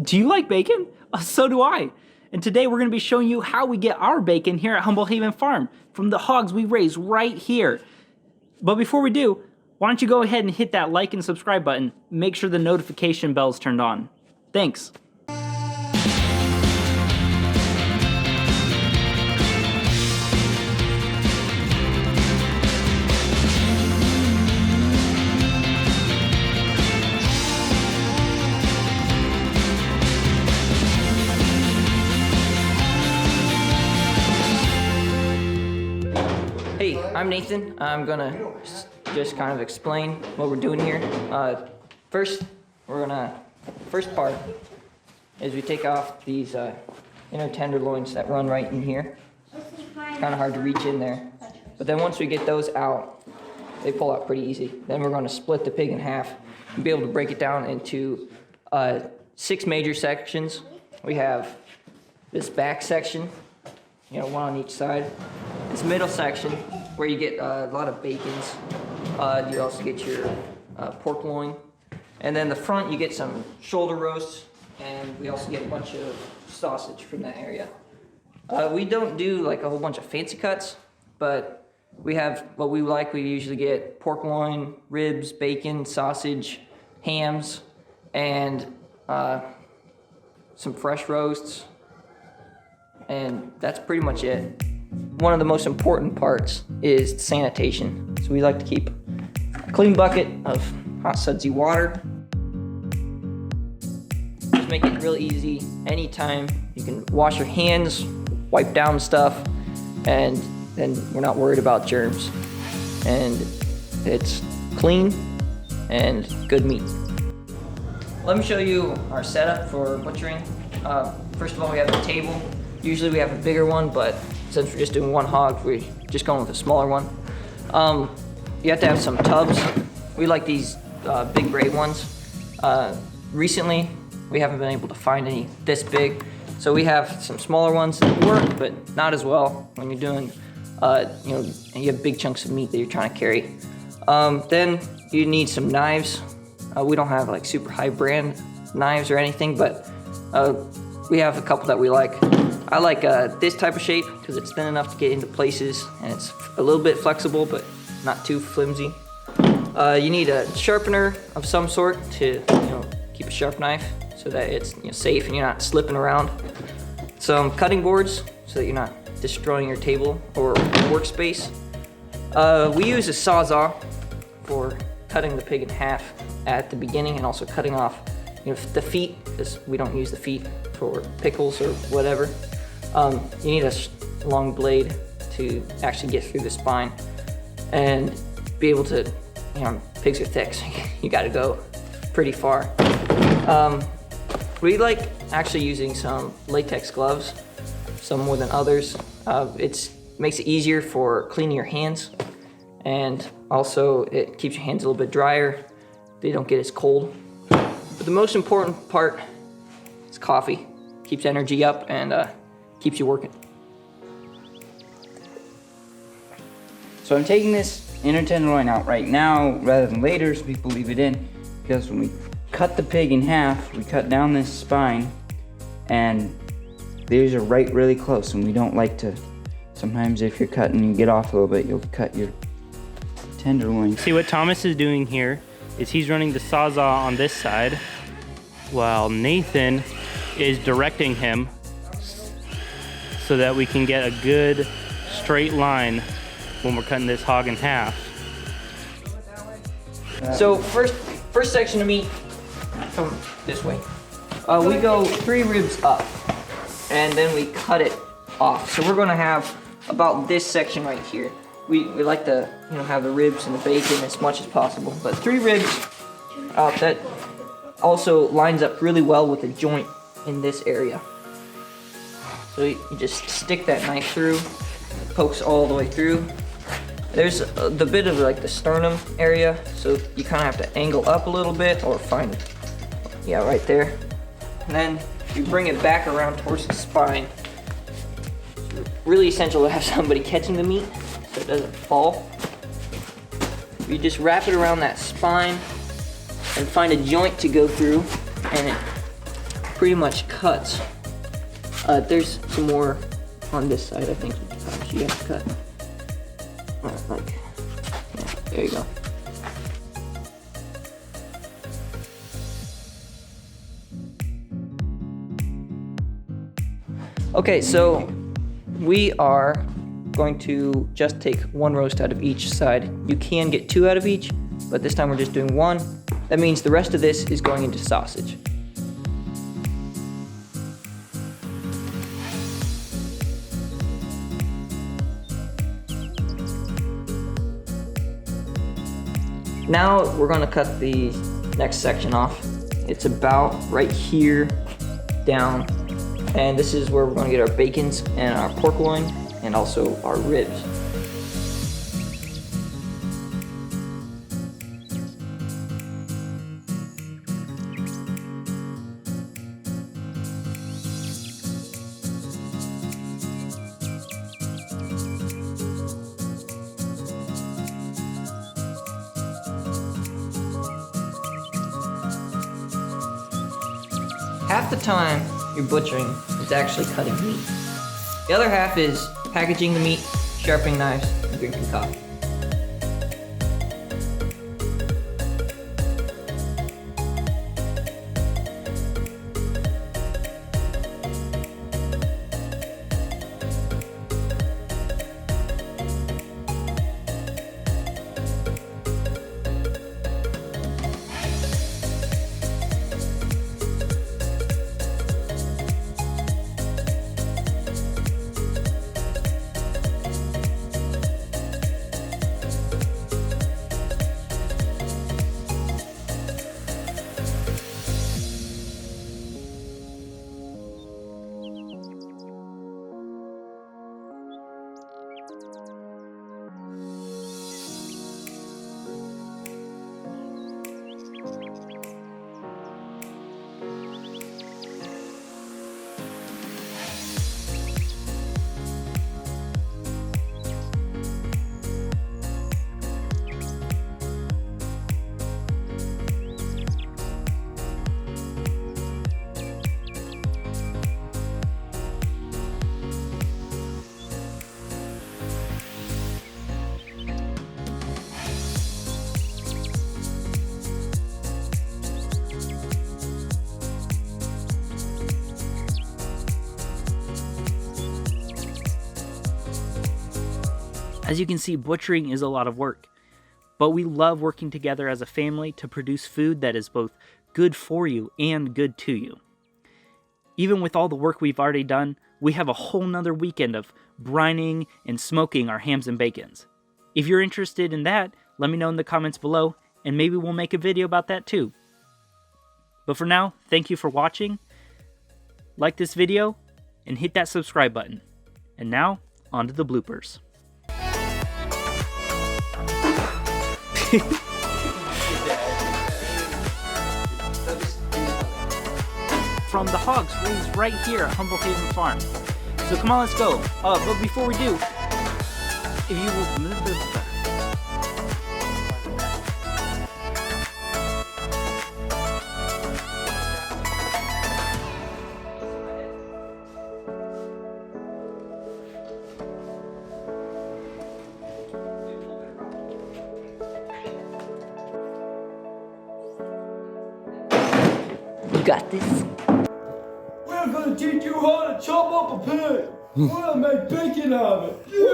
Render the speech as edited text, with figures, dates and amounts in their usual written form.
Do you like bacon? So do I. And today we're going to be showing you how we get our bacon here at Humble Haven Farm from the hogs we raise right here. But before we do, why don't you go ahead and hit that like and subscribe button. Make sure the notification bell is turned on. Thanks. Hey, I'm Nathan. I'm gonna just kind of explain what we're doing here. First part is we take off these inner tenderloins that run right in here. Kind of hard to reach in there. But then once we get those out, they pull out pretty easy. Then we're gonna split the pig in half and be able to break it down into 6 major sections. We have this back section, one on each side. This middle section where you get a lot of bacons. You also get your pork loin. And then the front you get some shoulder roasts, and we also get a bunch of sausage from that area. We don't do like a whole bunch of fancy cuts, but we have what we like. We usually get pork loin, ribs, bacon, sausage, hams, and some fresh roasts. And that's pretty much it. One of the most important parts is sanitation. So we like to keep a clean bucket of hot sudsy water. Just make it real easy. Anytime you can wash your hands, wipe down stuff, and then we're not worried about germs. And it's clean and good meat. Let me show you our setup for butchering. First of all, we have a table. Usually we have a bigger one, but since we're just doing one hog, we're just going with a smaller one. You have to have some tubs. We like these big gray ones. Recently, we haven't been able to find any this big, so we have some smaller ones that work, but not as well when you're doing, you have big chunks of meat that you're trying to carry. Then you need some knives. We don't have like super high brand knives or anything, but we have a couple that we like. I like this type of shape because it's thin enough to get into places and it's a little bit flexible but not too flimsy. You need a sharpener of some sort to keep a sharp knife so that it's safe and you're not slipping around. Some cutting boards so that you're not destroying your table or workspace. We use a Sawzall for cutting the pig in half at the beginning and also cutting off the feet, because we don't use the feet for pickles or whatever. You need a long blade to actually get through the spine and be able to, pigs are thick, so you gotta go pretty far. We like actually using some latex gloves, some more than others. It makes it easier for cleaning your hands, and also it keeps your hands a little bit drier. They don't get as cold. But the most important part is coffee. Keeps energy up and keeps you working. So I'm taking this inner tenderloin out right now rather than later so people leave it in, because when we cut the pig in half, we cut down this spine and these are right really close, and we don't like to, sometimes if you're cutting you get off a little bit, you'll cut your tenderloin. See, what Thomas is doing here is he's running the Sawzall on this side while Nathan is directing him so that we can get a good straight line when we're cutting this hog in half. So first section of meat, come this way. We go 3 ribs up and then we cut it off. So we're gonna have about this section right here. We like to have the ribs and the bacon as much as possible, but 3 ribs out, that also lines up really well with the joint in this area. So you just stick that knife through, it pokes all the way through. There's the bit of like the sternum area, so you kind of have to angle up a little bit or find, right there. And then you bring it back around towards the spine. It's really essential to have somebody catching the meat so it doesn't fall. You just wrap it around that spine and find a joint to go through, and pretty much cuts. There's some more on this side, I think you have to cut. Like, yeah, there you go. Okay, so we are going to just take one roast out of each side. You can get 2 out of each, but this time we're just doing 1. That means the rest of this is going into sausage. Now we're going to cut the next section off. It's about right here down, and this is where we're going to get our bacons and our pork loin and also our ribs. Half the time you're butchering is actually cutting meat. The other half is packaging the meat, sharpening knives, and drinking coffee. As you can see, butchering is a lot of work, but we love working together as a family to produce food that is both good for you and good to you. Even with all the work we've already done, we have a whole nother weekend of brining and smoking our hams and bacons. If you're interested in that, let me know in the comments below, and maybe we'll make a video about that too. But for now, thank you for watching. Like this video, and hit that subscribe button. And now, on to the bloopers. From the hogs raised right here at Humble Haven Farm. So come on, let's go. But before we do, if you will... You got this. We're gonna teach you how to chop up a pig. We're gonna make bacon out of it. Yeah.